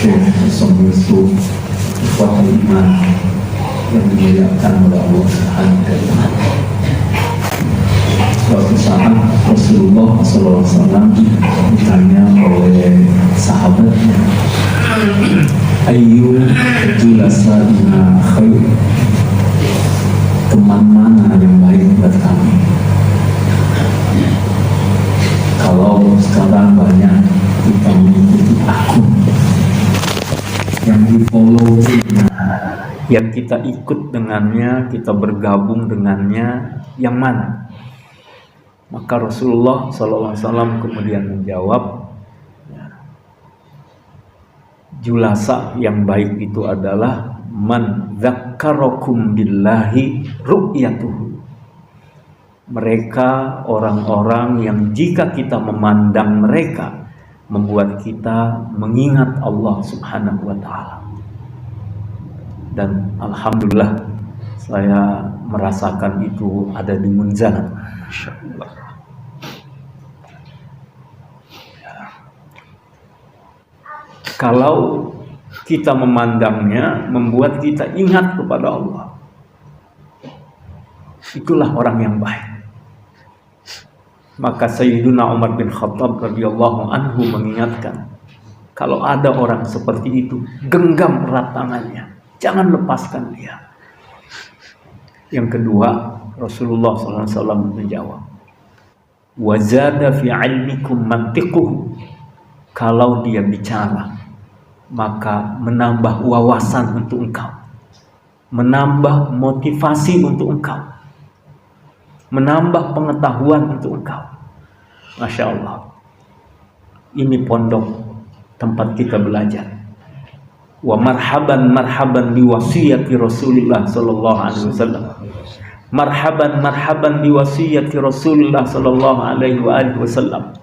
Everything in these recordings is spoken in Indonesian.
Syekh Hasan Yusuf, ikhwatul iman yang dimuliakan oleh Allah Subhanahu wa Ta'ala. Suatu saat Rasulullah SAW ditanya oleh sahabatnya, Ayu julasa'ina khair, teman mana yang baik buat kami? Kalau sekarang banyak kita mengikuti akun yang di-follow, yang kita ikut dengannya, kita bergabung dengannya, yang mana? Maka Rasulullah SAW kemudian menjawab, julasa yang baik itu adalah man dzakkarakum billahi ru'yatuhu. Mereka orang-orang yang jika kita memandang mereka membuat kita mengingat Allah Subhanahu wa Ta'ala. Dan alhamdulillah saya merasakan itu ada di Munzalan. Masyaallah. Kalau kita memandangnya membuat kita ingat kepada Allah, itulah orang yang baik. Maka Sayyiduna Umar bin Khattab radhiyallahu anhu mengingatkan, kalau ada orang seperti itu, genggam erat tangannya, jangan lepaskan dia. Yang kedua, Rasulullah SAW menjawab, wazada fi ilmikum mantiquhu. Kalau dia bicara, maka menambah wawasan untuk engkau, menambah motivasi untuk engkau, menambah pengetahuan untuk engkau. Masya Allah, ini pondok tempat kita belajar. Wa marhaban marhaban biwasiyati Rasulullah sallallahu alaihi wasallam. Marhaban marhaban biwasiyati Rasulullah sallallahu alaihi wasallam.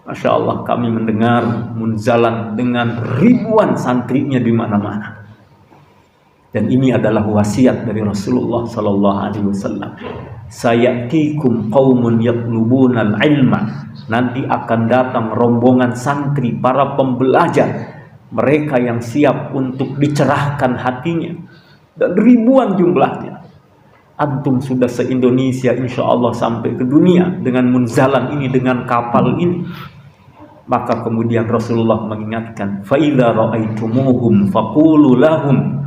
Masya Allah, kami mendengar Munzalan dengan ribuan santrinya di mana-mana. Dan ini adalah wasiat dari Rasulullah sallallahu alaihi wasallam. Sayatikum qaumun yatlubunal ilma. Nanti akan datang rombongan santri, para pembelajar, mereka yang siap untuk dicerahkan hatinya, dan ribuan jumlahnya. Antum sudah se-Indonesia insya Allah sampai ke dunia dengan Munzalan ini, dengan kapal ini. Maka kemudian Rasulullah mengingatkan, fa idza ra'aitumuhum faqulu lahum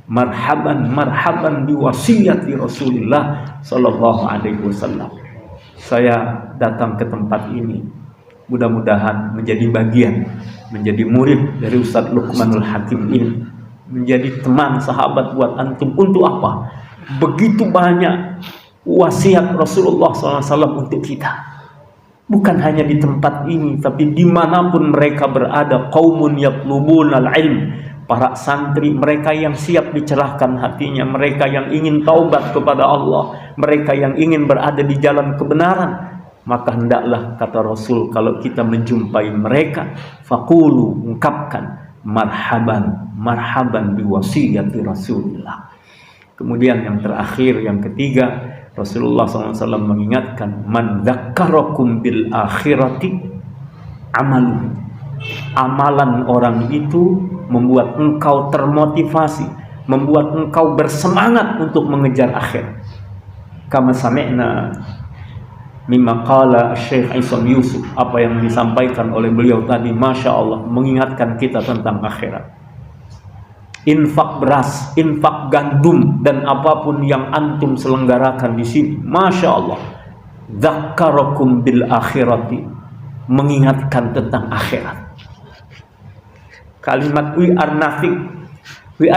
marhaban marhaban biwasiyati Rasulullah sallallahu alaihi wasallam. Saya datang ke tempat ini mudah-mudahan menjadi bagian, menjadi murid dari Ustaz Luqmanul Hakim ini, menjadi teman sahabat buat antum. Untuk apa? Begitu banyak wasiat Rasulullah SAW untuk kita. Bukan hanya di tempat ini, tapi dimanapun mereka berada. Qaumun yatlubunal ilm, para santri, mereka yang siap dicerahkan hatinya, mereka yang ingin taubat kepada Allah, mereka yang ingin berada di jalan kebenaran. Maka hendaklah, kata Rasul, kalau kita menjumpai mereka, faqulu, ungkapkan marhaban marhaban biwasiyati Rasulillah. Kemudian yang terakhir, yang ketiga, Rasulullah SAW mengingatkan, man dzakkarakum bil akhirati amaluhu. Amalan orang itu membuat engkau termotivasi, membuat engkau bersemangat untuk mengejar akhir. Kama sami'na mimma qala Syekh Hasan Yusuf, apa yang disampaikan oleh beliau tadi, Masya Allah, mengingatkan kita tentang akhirat. Infak beras, infak gandum, dan apapun yang antum selenggarakan di sini, Masya Allah, dzakkarakum bil akhirati, mengingatkan tentang akhirat. Kalimat we are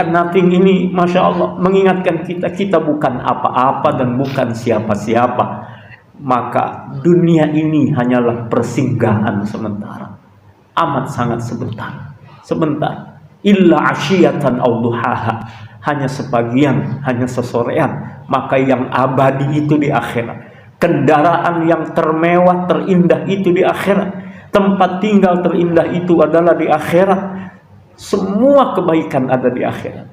nothing ini, Masya Allah, mengingatkan kita bukan apa-apa dan bukan siapa-siapa. Maka dunia ini hanyalah persinggahan sementara, amat sangat sebentar. Illa asyiyatan aw duhaha, hanya sebagian, hanya sesorean. Maka yang abadi itu di akhirat. Kendaraan yang termewah, terindah itu di akhirat. Tempat tinggal terindah itu adalah di akhirat. Semua kebaikan ada di akhirat.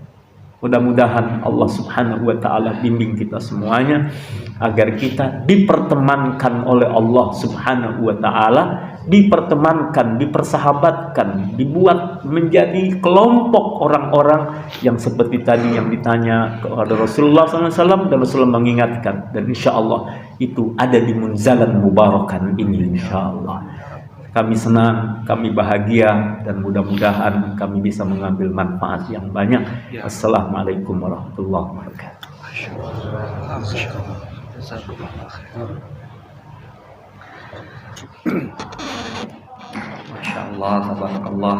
Mudah-mudahan Allah Subhanahu wa taala bimbing kita semuanya agar kita dipertemankan oleh Allah Subhanahu wa taala, dipertemankan, dipersahabatkan, dibuat menjadi kelompok orang-orang yang seperti tadi yang ditanya kepada Rasulullah SAW, dan Rasulullah mengingatkan, dan insya Allah itu ada di munzalan mubarakan ini. Insya Allah kami senang, kami bahagia, dan mudah-mudahan kami bisa mengambil manfaat yang banyak. Assalamualaikum warahmatullahi wabarakatuh. Masya Allah, tabarakallah.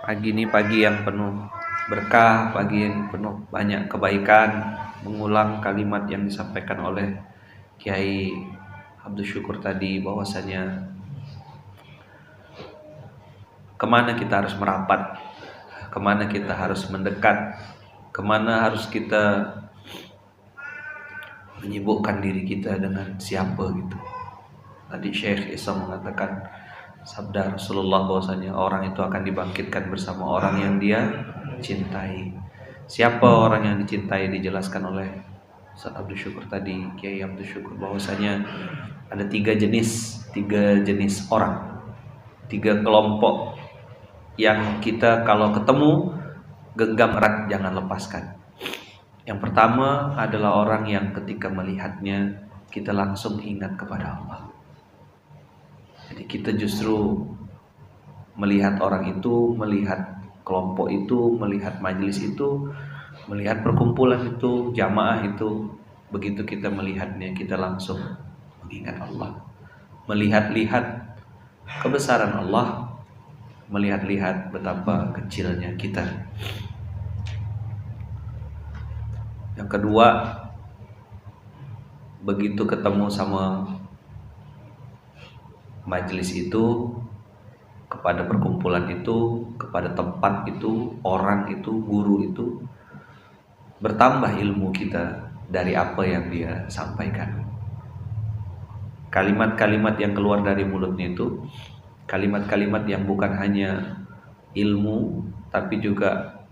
Pagi ini pagi yang penuh berkah, pagi yang penuh banyak kebaikan. Mengulang kalimat yang disampaikan oleh Kiai Abdul Syukur tadi, bahwasanya kemana kita harus merapat, kemana kita harus mendekat, kemana harus kita menyibukkan diri kita dengan siapa gitu. Tadi Syekh Isa mengatakan sabda Rasulullah bahwasanya orang itu akan dibangkitkan bersama orang yang dia cintai. Siapa orang yang dicintai dijelaskan oleh Ustaz Abdul Syukur tadi, Kiai Abdul Syukur, bahwasanya ada tiga jenis orang, tiga kelompok yang kita kalau ketemu genggam erat, jangan lepaskan. Yang pertama adalah orang yang ketika melihatnya kita langsung ingat kepada Allah. Jadi kita justru melihat orang itu, melihat kelompok itu, melihat majelis itu, melihat perkumpulan itu, jamaah itu, begitu kita melihatnya kita langsung mengingat Allah. Melihat-lihat kebesaran Allah, melihat-lihat betapa kecilnya kita. Yang kedua, begitu ketemu sama majelis itu, kepada perkumpulan itu, kepada tempat itu, orang itu, guru itu, bertambah ilmu kita dari apa yang dia sampaikan. Kalimat-kalimat yang keluar dari mulutnya itu kalimat-kalimat yang bukan hanya ilmu, tapi juga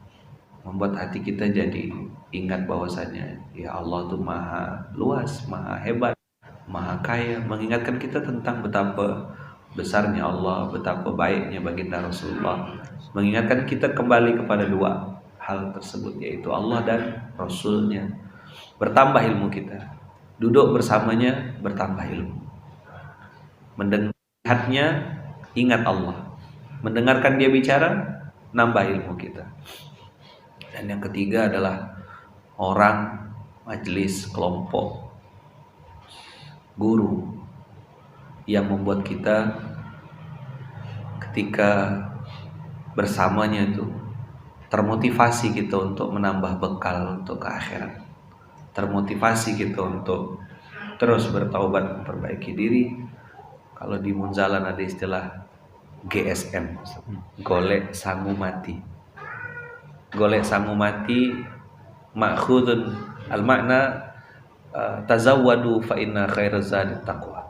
membuat hati kita jadi ingat bahwasanya ya Allah itu maha luas, maha hebat, maha kaya, mengingatkan kita tentang betapa besarnya Allah, betapa baiknya baginda Rasulullah, mengingatkan kita kembali kepada dua hal tersebut, yaitu Allah dan Rasulnya. Bertambah ilmu kita, duduk bersamanya bertambah ilmu, mendengarnya ingat Allah, mendengarkan dia bicara nambah ilmu kita. Dan yang ketiga adalah orang, majelis, kelompok, guru yang membuat kita ketika bersamanya itu termotivasi kita untuk menambah bekal untuk ke akhirat, termotivasi kita untuk terus bertaubat, memperbaiki diri. Kalau di Munzalan ada istilah GSM, golek sangu mati. Golek sangu mati ma'khudun al-makna tazawwadu fa inna khairaz zadi taqwa.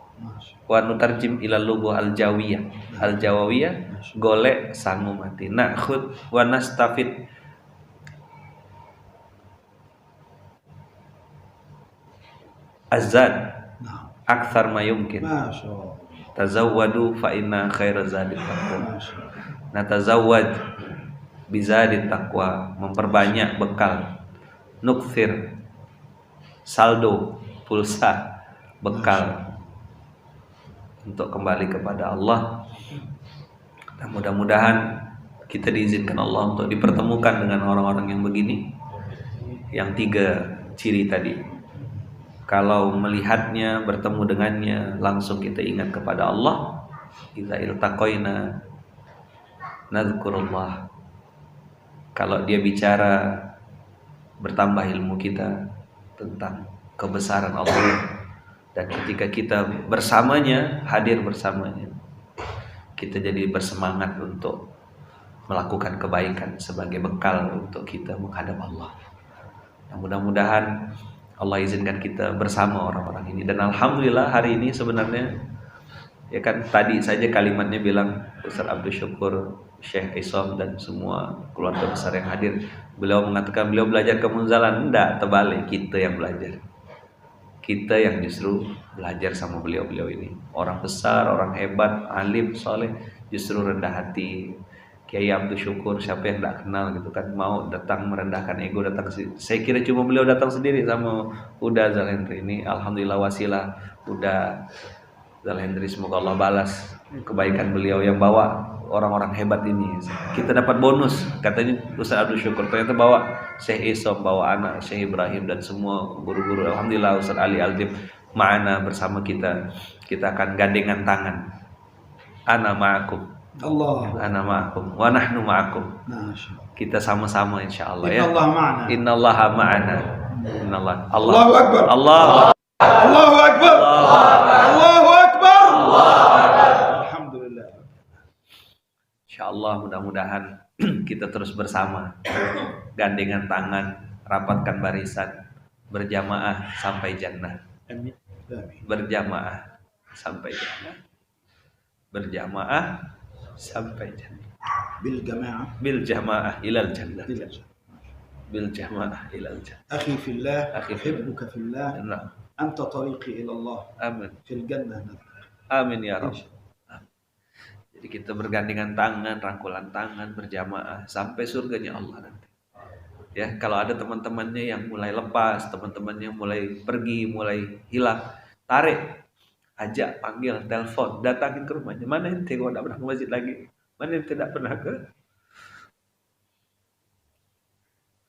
Wa nutarjim ila lugha al-jawiyah. Al-jawawiyah golek sangu mati. Na'khud wa nastafid azad akthar ma yumkin. Tazawwadu fa inna khairaz zadi taqwa. Natazawwad bizadi taqwa, memperbanyak bekal. Nukthir saldo, pulsa, bekal untuk kembali kepada Allah. Dan mudah-mudahan kita diizinkan Allah untuk dipertemukan dengan orang-orang yang begini, yang tiga ciri tadi. Kalau melihatnya, bertemu dengannya, langsung kita ingat kepada Allah. Idza iltaqaina nadzkurullah. Kalau dia bicara, bertambah ilmu kita tentang kebesaran Allah. Dan ketika kita bersamanya, hadir bersamanya, kita jadi bersemangat untuk melakukan kebaikan sebagai bekal untuk kita menghadap Allah. Nah, mudah-mudahan Allah izinkan kita bersama orang-orang ini. Dan alhamdulillah hari ini sebenarnya Ya kan tadi saja kalimatnya bilang Ustaz Abdul Syukur, Syekh Isom dan semua keluarga besar yang hadir. Beliau mengatakan beliau belajar kemunzalan. Enggak, terbalik, kita yang belajar. Kita yang justru belajar sama beliau-beliau ini. Orang besar, orang hebat, alim, soleh, justru rendah hati. Kiai Abdul Syukur, siapa yang tidak kenal gitu kan, mau datang merendahkan ego, datang saya kira cuma beliau datang sendiri sama Uda Zalhendri ini. Alhamdulillah wasilah Uda Zalhendri, semoga Allah balas kebaikan beliau yang bawa orang-orang hebat ini. Kita dapat bonus, katanya Ustaz Abdul Syukur ternyata bawa Syekh Isom, bawa anak Syekh Ibrahim dan semua guru-guru. Alhamdulillah Ustaz Ali Aldib ma'ana bersama kita. Kita akan gandengan tangan. Ana ma'akum. Ana ma'akum wa nahnu ma'akum. Kita sama-sama insyaallah ya. Innallaha ma'ana. Innallaha. Allahu Akbar. Allahu Akbar. Allahu Akbar. Allahu Akbar. Alhamdulillah. Insyaallah mudah-mudahan kita terus bersama, gandengan tangan, rapatkan barisan, berjamaah sampai jannah. Amin. Berjamaah sampai jannah. Berjamaah sampai jannah. Bil jamaah ilal jannah. Bil jamaah ilal jannah. Akhi fillah, Akhi uhibbuka fillah. Nah, Anta tariqi ila Allah. amin. Fil jannah. Amin ya Rabb. Jadi kita bergandengan tangan, rangkulan tangan, berjamaah sampai surganya Allah nanti. Ya, kalau ada teman-temannya yang mulai lepas, teman-temannya mulai pergi, mulai hilang, tarik, ajak, panggil, telepon, datangin ke rumahnya. Mana ente kok tidak pernah ke masjid lagi? Mana ente tidak pernah ke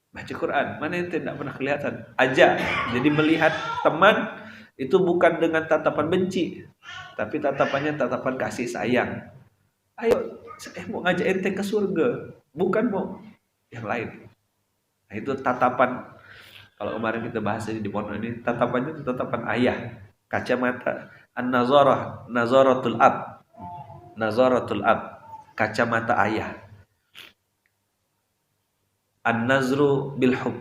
baca Quran? Mana ente tidak pernah kelihatan? Ajak. Jadi melihat teman itu bukan dengan tatapan benci, tapi tatapannya tatapan kasih sayang. Ayo, saya mau ngajak ente ke surga, bukan mau yang lain. Nah, itu tatapan. Kalau kemarin kita bahas di pondok ini, tatapannya itu tatapan ayah, kacamata an-nazarah, nazaratul ab, nazaratul ab, kacamata ayah. An-nazru bil hub,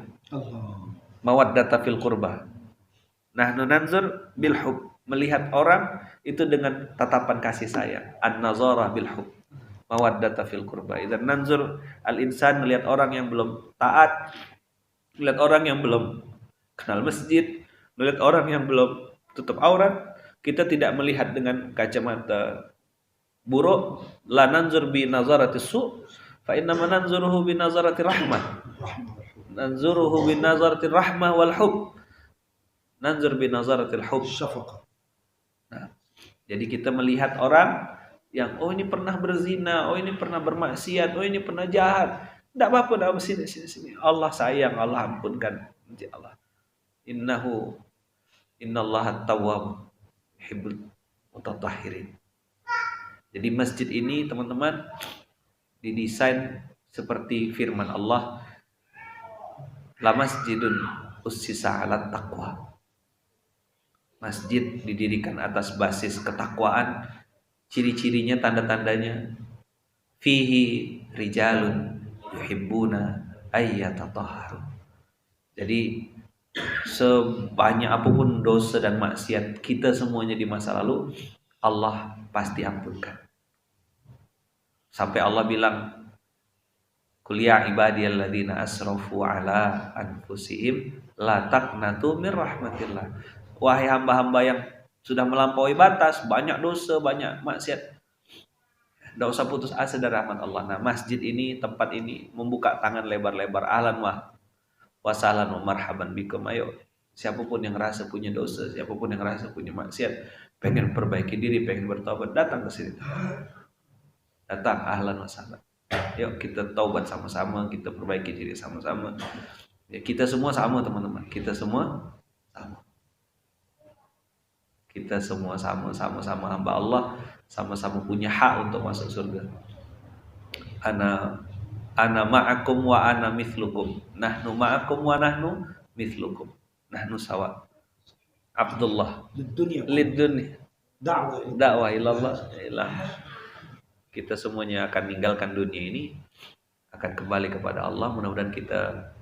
mawaddata fil qurbah. Nahnu nanzur bil hub, melihat orang itu dengan tatapan kasih sayang. An-nazarah bil hub, mawaddata fil qurba. Idzan nanzur al-insan, melihat orang yang belum taat, melihat orang yang belum kenal masjid, melihat orang yang belum tutup aurat, kita tidak melihat dengan kacamata buruk. La nanzur bi nazarati su, fa inna ma nanzuruhu bi nazarati rahmah. Nanzuruhu bi nazarati rahmah wal hub. Nanzur bi nazaratil hub, syafaqah. Nah, jadi kita melihat orang yang ini pernah berzina, ini pernah bermaksiat, ini pernah jahat. Tidak apa-apa, tidak apa, sini. Allah sayang, Allah ampunkan. Allah. Innallaha tawwab yuhibbul mutatahhirin. Jadi masjid ini teman-teman didesain seperti firman Allah, la masjidun ussisa 'alat taqwa. Masjid didirikan atas basis ketakwaan. Ciri-cirinya, tanda-tandanya, fihi rijalun yuhibbuna ayyatatahharu. Jadi sebanyak apapun dosa dan maksiat kita semuanya di masa lalu, Allah pasti ampunkan. Sampai Allah bilang, qul ya ibadiyalladzina asrafu ala anfusihim la taqnatu mir rahmatillah. Wahai hamba-hamba yang sudah melampaui batas, banyak dosa, banyak maksiat, tidak usah putus asa dari rahmat Allah. Nah, masjid ini, tempat ini membuka tangan lebar-lebar. Ahlan wa sahlan wa marhaban bikum. Ayo, siapapun yang rasa punya dosa, siapapun yang rasa punya maksiat, pengen perbaiki diri, pengen bertobat, datang ke sini. Datang, ahlan wa sahlan. Yuk kita taubat sama-sama, kita perbaiki diri sama-sama. Ya, kita semua sama teman-teman. Kita semua sama. Kita semua sama-sama hamba Allah, sama-sama punya hak untuk masuk surga. Ana ma'akum wa ana mithlukum. Nahnu ma'akum wa nahnu mithlukum. Nahnu sawa. Abdullah lid-dunya da'wah ilallah. Kita semuanya akan meninggalkan dunia ini, akan kembali kepada Allah. Mudah-mudahan kita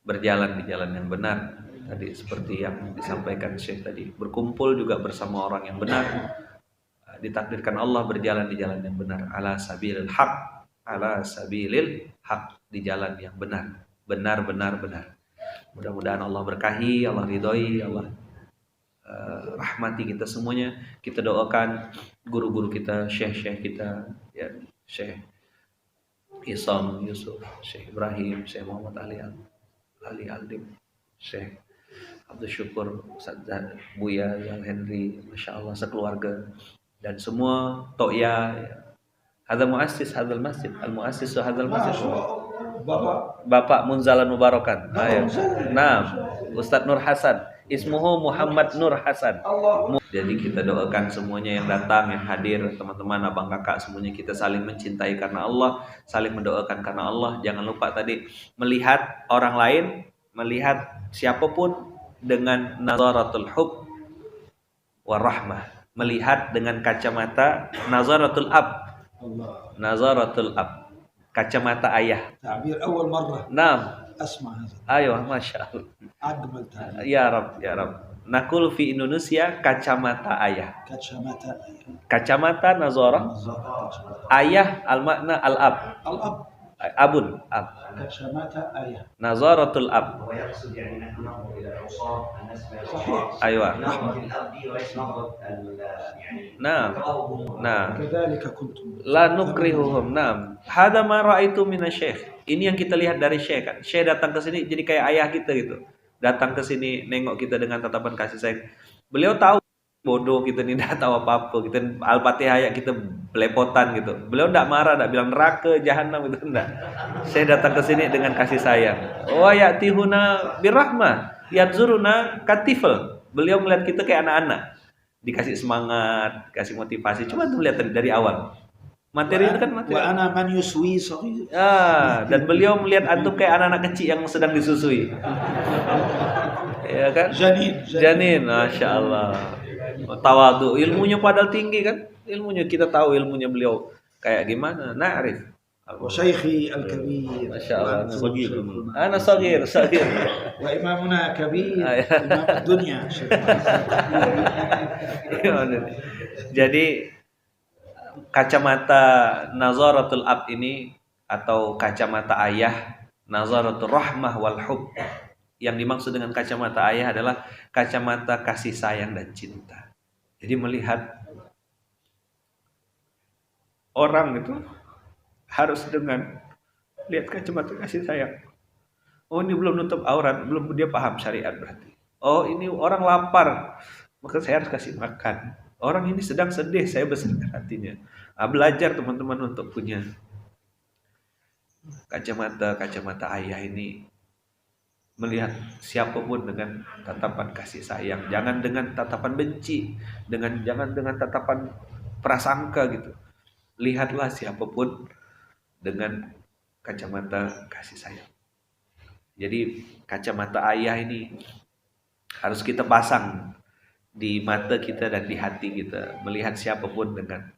berjalan di jalan yang benar. Tadi seperti yang disampaikan Syekh tadi, berkumpul juga bersama orang yang benar, ditakdirkan Allah berjalan di jalan yang benar, ala sabilil haq, ala sabilil haq, di jalan yang benar, benar. Mudah-mudahan Allah berkahi, Allah ridhoi, Allah rahmati kita semuanya. Kita doakan guru-guru kita, syekh-syekh kita, ya, Syekh Isam Yusuf, Syekh Ibrahim, Syekh Muhammad Ali Aldim, Syekh Abdul Syukur, Ustaz Buya, Yang Henry, Masya Allah sekeluarga, dan semua To'ya, ya. Hadal muassis hadal masjid, al-muassis hadal masjid. Bapak Munzalan Mubarakan. Ayo. Nah, Ustadz Nur Hasan, ismuhu Muhammad Nur Hasan. Jadi kita doakan semuanya yang datang, yang hadir, teman-teman, abang kakak, semuanya kita saling mencintai karena Allah, saling mendoakan karena Allah. Jangan lupa tadi melihat orang lain, melihat siapapun dengan nazaratul hub warahmah, melihat dengan kacamata nazaratul ab. Nazaratul ab, kacamata ayah. تعبير أول مرة Naam. أسمع هذا. Ayo, masya Allah. أجمل تعبير. Ya Rab, ya Rab. Nakul fi Indonesia kacamata ayah. كشماتة. Kacamata nazarah. Ayah al makna al ab. الأب. Abun ab. كشماتة آية. Nazaratul ab. ويقصد يعني نحن ننظر الى العصاة النسبة صحيح. Aywa. في الارض وليس نظرة يعني Nah. تقربهم. Nah. كذلك كنتم. La nukrihuhum. Naam. Hada ma ra'aitu minasy-syekh. Ini yang kita lihat dari syekh kan. Syekh datang ke sini jadi kayak ayah kita gitu. Datang ke sini nengok kita dengan tatapan kasih sayang. Beliau tahu bodoh kita nih, enggak tahu apa-apa. Kita Al-Fatihah ya kita belepotan gitu. Beliau enggak marah, enggak bilang neraka, jahanam gitu enggak. Saya datang ke sini dengan kasih sayang. Wa ya'tihuna birahmah, yadzuruna katifal. Beliau melihat kita kayak anak-anak. Dikasih semangat, kasih motivasi. Coba tuh lihat dari awal. Materi itu kan materi. وأنا من يسوي صغير. Dan beliau melihat antum kayak anak-anak kecil yang sedang disusui. Ya kan? Janin, Masya Allah. Tawadu, ilmunya padahal tinggi kan? Ilmunya kita tahu ilmunya beliau kayak gimana? Na'rif. وشيخي الكبير. Masya Allah. وأنتم Ana sagir. وإمامنا كبير. إمام الدنيا. Jadi kacamata nazaratul ab ini atau kacamata ayah, nazaratul rahmah wal hub. Yang dimaksud dengan kacamata ayah adalah kacamata kasih sayang dan cinta. Jadi melihat orang itu harus dengan lihat kacamata kasih sayang. Oh, ini belum nutup aurat, belum dia paham syariat berarti. Oh, ini orang lapar, maka saya harus kasih makan. Orang ini sedang sedih, saya besarkan hatinya. Belajar teman-teman untuk punya kacamata ayah ini, melihat siapapun dengan tatapan kasih sayang, jangan dengan tatapan benci, jangan dengan tatapan prasangka gitu. Lihatlah siapapun dengan kacamata kasih sayang. Jadi kacamata ayah ini harus kita pasang di mata kita dan di hati kita, melihat siapapun dengan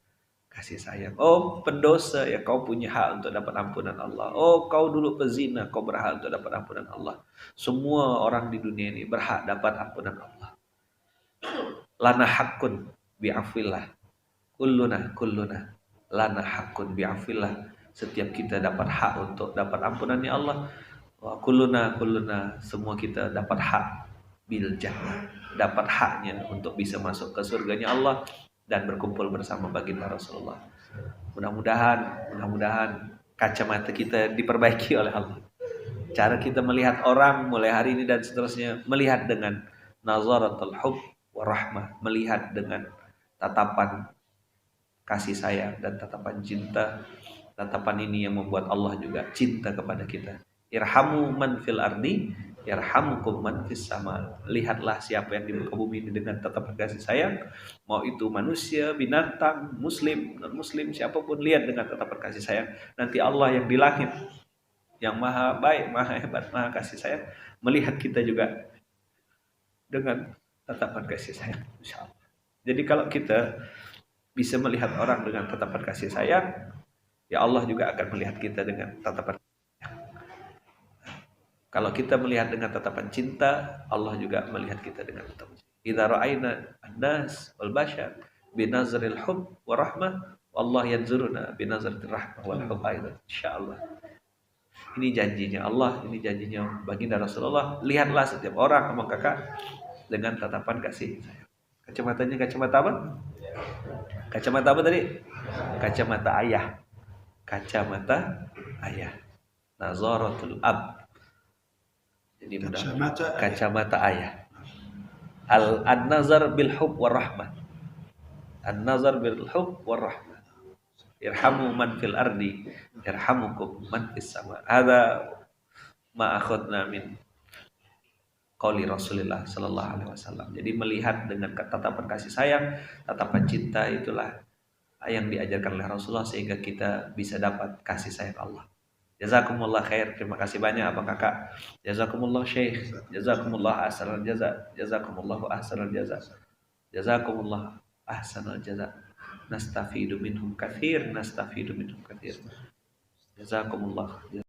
kasih sayang. Oh, pendosa, ya kau punya hak untuk dapat ampunan Allah. Oh, kau dulu pezina, kau berhak untuk dapat ampunan Allah. Semua orang di dunia ini berhak dapat ampunan Allah. Lana hakun bi'afillah. Kulluna lana hakun bi'afillah. Setiap kita dapat hak untuk dapat ampunannya Allah. Wa kulluna semua kita dapat hak bil jannah, dapat haknya untuk bisa masuk ke surganya Allah dan berkumpul bersama baginda Rasulullah. Mudah-mudahan kacamata kita diperbaiki oleh Allah. Cara kita melihat orang mulai hari ini dan seterusnya, melihat dengan nazaratul hub wa rahmah, melihat dengan tatapan kasih sayang dan tatapan cinta. Tatapan ini yang membuat Allah juga cinta kepada kita. Irhamu man fil ardi yarhamukum man fis sama. Lihatlah siapa yang di muka bumi ini dengan tatapan kasih sayang, mau itu manusia, binatang, muslim, non muslim, siapapun, lihat dengan tatapan kasih sayang. Nanti Allah yang di langit, yang maha baik, maha hebat, maha kasih sayang, melihat kita juga dengan tatapan kasih sayang, insyaallah. Jadi kalau kita bisa melihat orang dengan tatapan kasih sayang, ya Allah juga akan melihat kita dengan tatapan. Kalau kita melihat dengan tatapan cinta, Allah juga melihat kita dengan tatapan cinta. Idza ra'aina an-nas wal bashar binazril hub wa rahmah, wallah yanzuruna binazril rahmah wal hub aidan, insyaallah. Ini janjinya Allah, ini janjinya baginda Rasulullah. Lihatlah setiap orang sama kakak dengan tatapan kasih sayang. Kacamatanya kacamata apa? Kacamata apa tadi? Kacamata ayah. Kacamata ayah. Nazaratul ab. Jadi mudah. Kacamata ayah. An-nazar bil hub war rahmah. An-nazar bil hub war rahmah. Irhamu man fil ardi yarhamukum man fis sama. Hadza ma akhadna min qauli Rasulullah sallallahu alaihi wasallam. Jadi melihat dengan tatapan kasih sayang, tatapan cinta, itulah yang diajarkan oleh Rasulullah sehingga kita bisa dapat kasih sayang Allah. Jazakumullah khair. Terima kasih banyak Abang Kakak. Jazakumullah Syekh. Jazakumullah ahsanal jaza. Jazakumullah ahsanal jaza. Jazakumullah ahsanal jaza. Nastafidu minhum katsir, nastafidu minhum katsir. Jazakumullah.